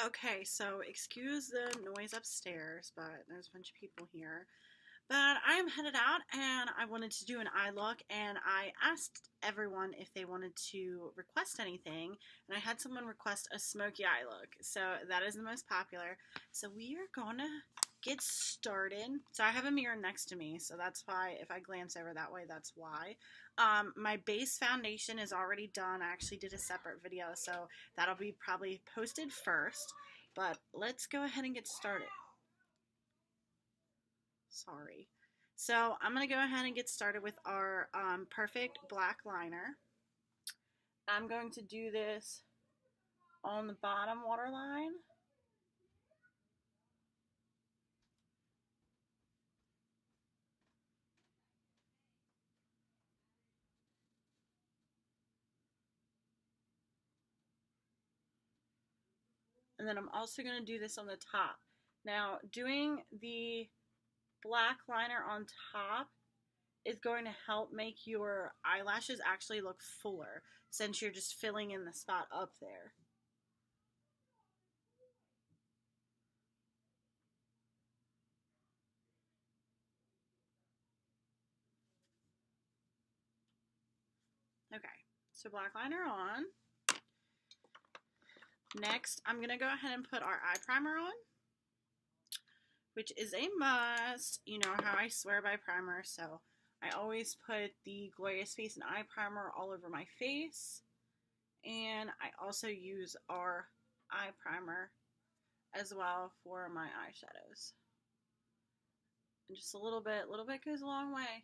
Okay, so excuse the noise upstairs, but there's a bunch of people here. But I'm headed out and I wanted to do an eye look, and I asked everyone if they wanted to request anything, and I had someone request a smoky eye look. So that is the most popular. So we are gonna get started. So I have a mirror next to me, so that's why if I glance over that way, that's why. My base foundation is already done. I actually did a separate video, so that'll be probably posted first. But let's go ahead and get started. Sorry. So I'm going to go ahead and get started with our perfect black liner. I'm going to do this on the bottom waterline. And then I'm also going to do this on the top. Now, doing the black liner on top is going to help make your eyelashes actually look fuller, since you're just filling in the spot up there. Okay, so black liner on. Next, I'm going to go ahead and put our eye primer on, which is a must. You know how I swear by primer, so I always put the Glorious Face and Eye Primer all over my face. And I also use our eye primer as well for my eyeshadows. And just a little bit goes a long way,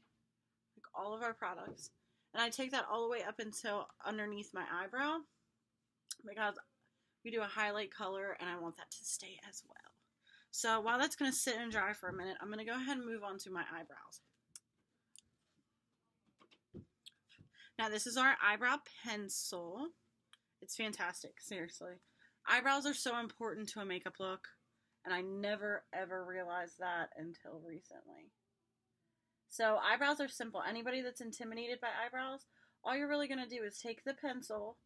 like all of our products. And I take that all the way up until underneath my eyebrow, because we do a highlight color and I want that to stay as well. So while that's going to sit and dry for a minute, I'm going to go ahead and move on to my eyebrows. Now this is our eyebrow pencil. It's fantastic, seriously. Eyebrows are so important to a makeup look, and I never ever realized that until recently. So eyebrows are simple. Anybody that's intimidated by eyebrows, all you're really going to do is take the pencil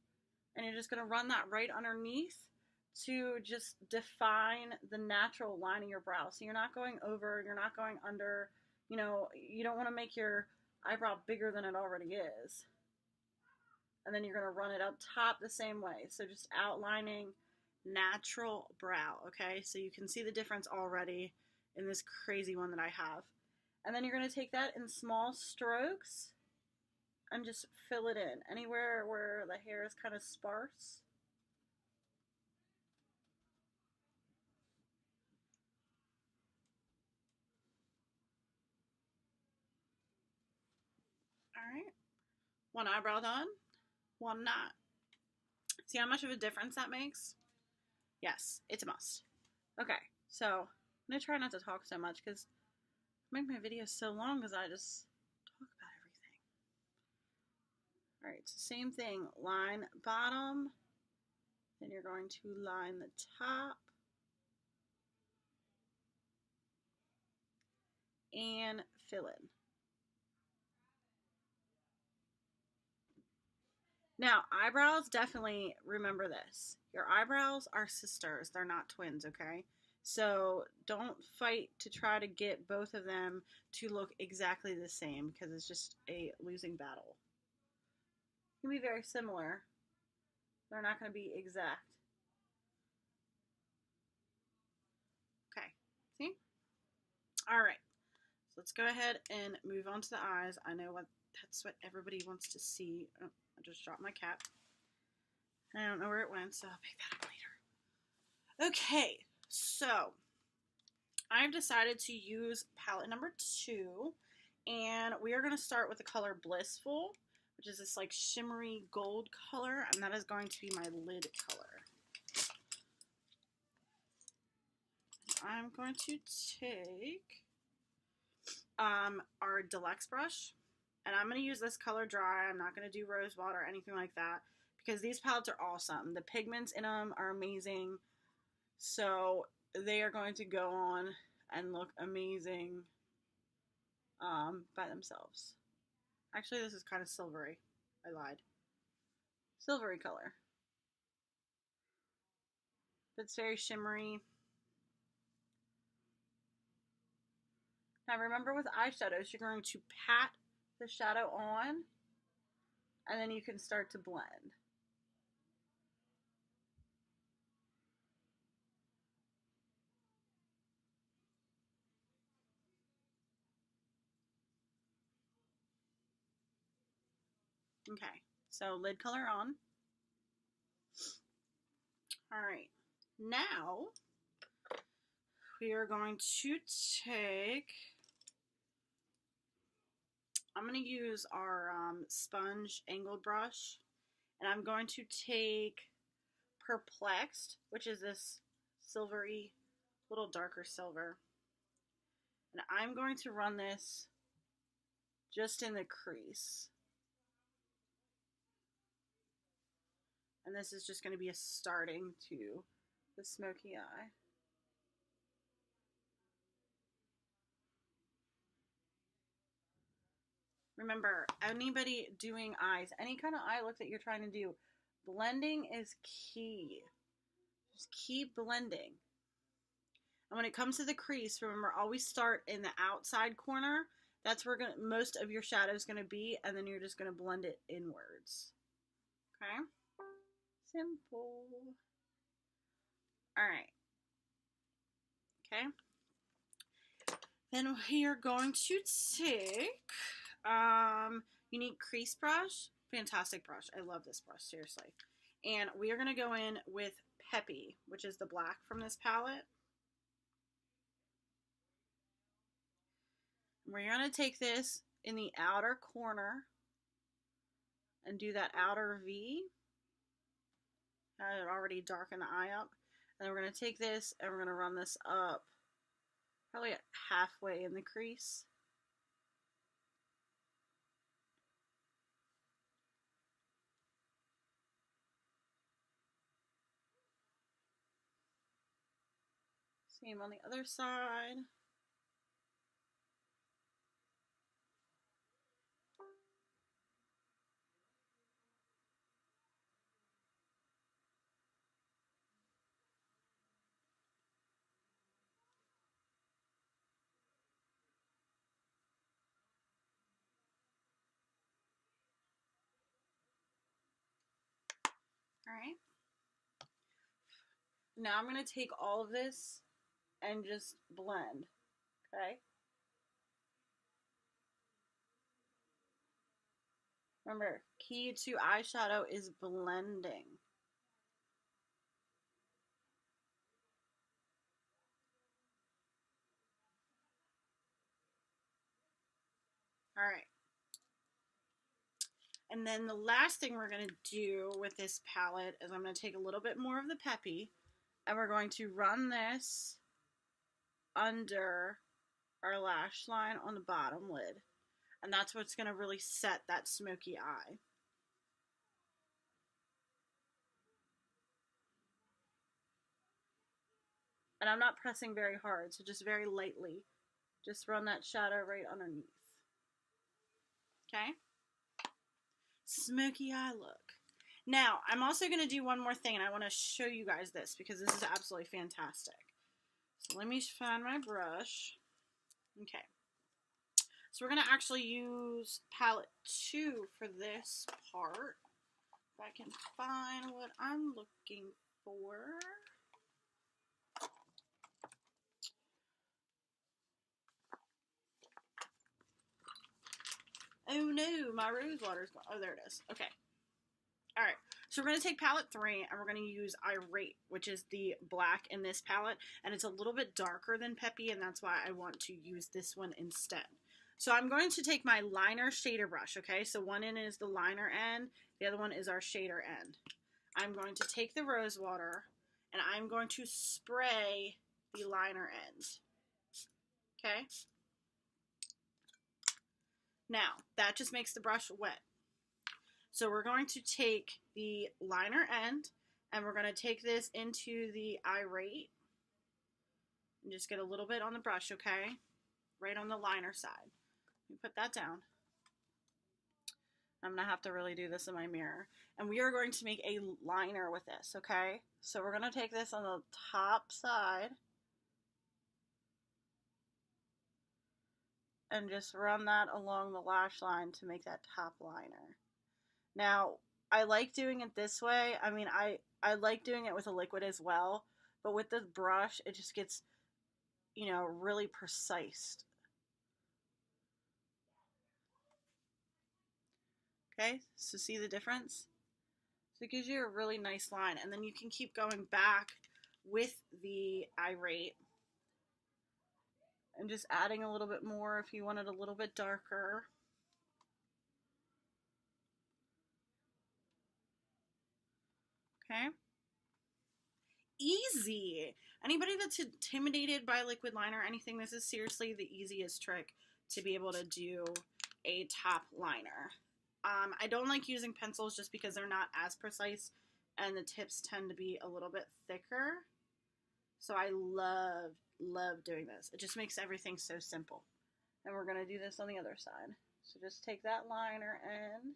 and you're just going to run that right underneath to just define the natural line of your brow. So you're not going over, you're not going under, you know, you don't want to make your eyebrow bigger than it already is. And then you're going to run it up top the same way. So just outlining natural brow, okay? So you can see the difference already in this crazy one that I have. And then you're going to take that in small strokes and just fill it in. Anywhere where the hair is kind of sparse. Alright. One eyebrow done, one not. See how much of a difference that makes? Yes, it's a must. Okay, so I'm going to try not to talk so much because I make my videos so long because I just talk about everything. Alright, so same thing. Line bottom. Then you're going to line the top. And fill in. Now, eyebrows, definitely remember this. Your eyebrows are sisters. They're not twins, okay? So don't fight to try to get both of them to look exactly the same, because it's just a losing battle. It can be very similar. They're not going to be exact. Okay, see? All right, so let's go ahead and move on to the eyes. I know that's what everybody wants to see. Oh, I just dropped my cap. I don't know where it went, so I'll pick that up later. Okay, so I've decided to use palette number 2, and we are going to start with the color Blissful, which is this like shimmery gold color, and that is going to be my lid color. I'm going to take our Deluxe brush, and I'm going to use this color dry. I'm not going to do rose water or anything like that, because these palettes are awesome. The pigments in them are amazing, so they are going to go on and look amazing by themselves. Actually, this is kind of silvery. I lied. Silvery color. It's very shimmery. Now remember with eyeshadows, you're going to pat the shadow on, and then you can start to blend. Okay, so lid color on. All right, now we are going to take, I'm going to use our sponge angled brush, and I'm going to take Perplexed, which is this silvery, little darker silver, and I'm going to run this just in the crease. And this is just going to be a starting to the smoky eye. Remember, anybody doing eyes, any kind of eye look that you're trying to do, blending is key. Just keep blending. And when it comes to the crease, remember, always start in the outside corner. That's where most of your shadow is going to be, and then you're just going to blend it inwards. Okay? Simple. All right. Okay. Then we are going to take Younique crease brush. Fantastic brush. I love this brush, seriously. And we are going to go in with Peppy, which is the black from this palette. We're going to take this in the outer corner and do that outer V. I had already darkened the eye up. And then we're going to take this and we're going to run this up probably halfway in the crease. Same on the other side. All right. Now I'm going to take all of this and just blend. Okay. Remember, key to eyeshadow is blending. All right. And then the last thing we're going to do with this palette is I'm going to take a little bit more of the Peppy, and we're going to run this under our lash line on the bottom lid. And that's what's going to really set that smoky eye. And I'm not pressing very hard, so just very lightly. Just run that shadow right underneath. Okay? Smoky eye look. Now, I'm also going to do one more thing, and I want to show you guys this because this is absolutely fantastic. So let me find my brush. Okay. So we're going to actually use palette 2 for this part. If I can find what I'm looking for. Oh no, my rose water's gone. Oh, there it is. Okay. All right. So we're going to take palette 3 and we're going to use Irate, which is the black in this palette. And it's a little bit darker than Peppy, and that's why I want to use this one instead. So I'm going to take my liner shader brush, okay? So one end is the liner end, the other one is our shader end. I'm going to take the rose water and I'm going to spray the liner end. Okay? Now, that just makes the brush wet. So we're going to take the liner end and we're going to take this into the Irate and just get a little bit on the brush, okay? Right on the liner side. Let me put that down. I'm going to have to really do this in my mirror. And we are going to make a liner with this, okay? So we're going to take this on the top side and just run that along the lash line to make that top liner. Now, I like doing it this way. I mean, I like doing it with a liquid as well, but with the brush, it just gets, you know, really precise. Okay, so see the difference? So it gives you a really nice line, and then you can keep going back with the irate and just adding a little bit more if you want it a little bit darker. Okay. Easy. Anybody that's intimidated by liquid liner or anything, this is seriously the easiest trick to be able to do a top liner. I don't like using pencils just because they're not as precise and the tips tend to be a little bit thicker. So I love doing this. It just makes everything so simple. And we're going to do this on the other side. So just take that liner and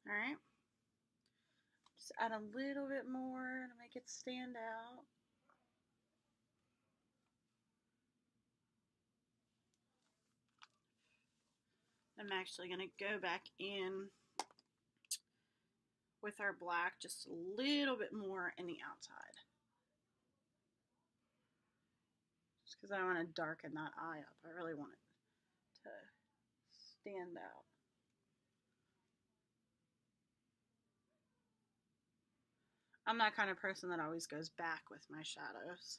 all right. Just add a little bit more to make it stand out. I'm actually going to go back in with our black just a little bit more in the outside. Just because I want to darken that eye up. I really want it to stand out. I'm that kind of person that always goes back with my shadows.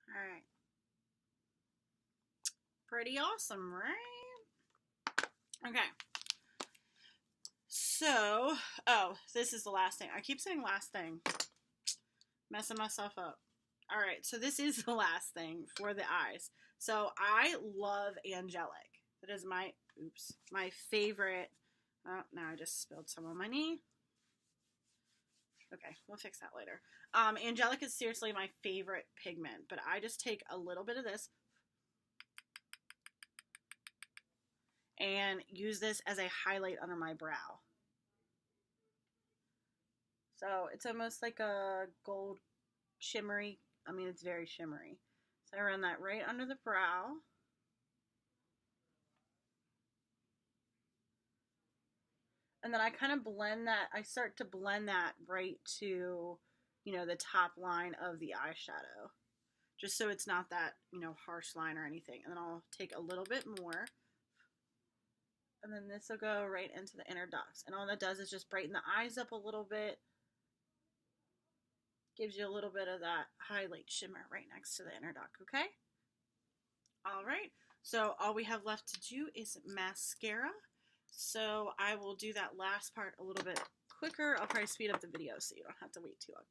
All right. Pretty awesome, right? Okay. So, oh, this is the last thing. I keep saying last thing. Messing myself up. All right, so this is the last thing for the eyes. So I love angelic. That is my, my favorite. Oh, now I just spilled some on my knee. Okay, we'll fix that later. Angelic is seriously my favorite pigment, but I just take a little bit of this and use this as a highlight under my brow. So it's almost like a gold shimmery. I mean, it's very shimmery. So I run that right under the brow. And then I kind of blend that. I start to blend that right to, you know, the top line of the eyeshadow. Just so it's not that, you know, harsh line or anything. And then I'll take a little bit more. And then this will go right into the inner ducts. And all that does is just brighten the eyes up a little bit. Gives you a little bit of that highlight shimmer right next to the inner duct, okay? All right. So all we have left to do is mascara. So I will do that last part a little bit quicker. I'll probably speed up the video so you don't have to wait too long.